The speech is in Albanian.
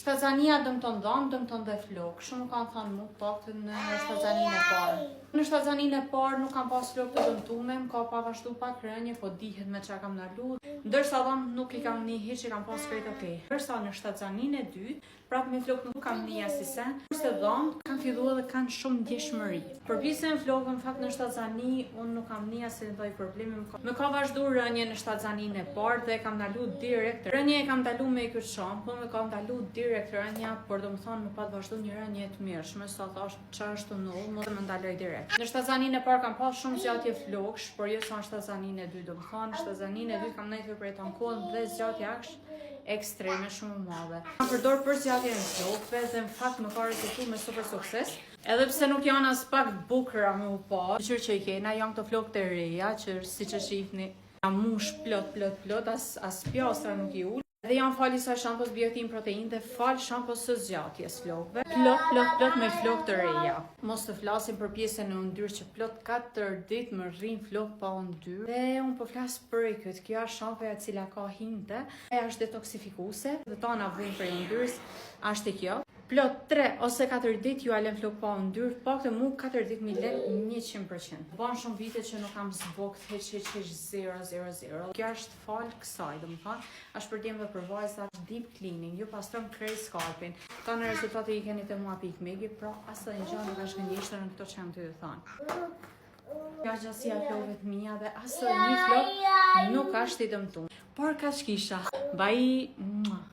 Shtazania dëmton dhom, dëmton dhe flok. Shumë kanë thënë mu pak në shtazaninë e parë. Në shtazaninë e parë nuk kam pas flok të dëmtume, ka pa vazhdu pak rënje, po dihet me çka kam ndalu. Ndërsa dhom nuk i kam ni hiç, i kam pas krejt okej. Ndërsa në shtazaninë e dytë, prap me flok nuk kam ni asisen. Kurse dhom kanë filluar dhe kanë shumë ndjeshmëri. Përpisën flokën fakt në shtazani, unë nuk kam ni asnjë lloj problemi. Më ka vazhdu rënje në shtazaninë e parë dhe kam ndalu direkt. Rënje e kam ndalu me këtë shampull, më ka ndalu direkt rënja, por do më thonë më pat vazhdu një rënje të mirëshme, sa thash çfarë është null, më dhe më ndaloj direkt. Në shtazaninë e parë kam pas shumë zgjatje floksh, por jo sa në shtazaninë e dytë, do më thonë në shtazaninë e dytë kam nejtë për e tankon dhe zgjatje ekstreme shumë madhe. Kam përdor për zgjatjen e flokëve dhe në fakt më ka rezultuar me super sukses. Edhe pse nuk janë as pak bukura më u pa. Që i kena janë këto flokë të reja, që siç e shihni, jam mush plot, as pjastra nuk i ul. Dhe janë fali sa shampos biotin protein dhe fal shampos së zgjatjes flokëve. Plot me flokë të reja. Mos të flasim për pjesën e yndyrë që plot 4 ditë më rrin flokë pa yndyrë. Dhe unë po flas për këtë. Kjo është shampoja e cila ka hinte, është detoksifikuese, dhe tona vujnë për yndyrës, është kjo. Plot 3 ose 4 ditë ju alen flok pa yndyrë, pak të mu 4 ditë mi len 100%. Ban shumë vite që nuk kam zbokt heq 0. Kjo është fal kësaj, do më thonë, është për djemë dhe për vajza deep cleaning, ju pastron krejt skalpin. Ka në rezultate i keni të mua pikmegi, pra asë dhe një gjë nuk është gënjeshtër në këto që jam të ju thonë. Kjo është gjësia flokëve të mija dhe asë dhe një flok nuk është i dëmtuar. Por ka shkisha, bye!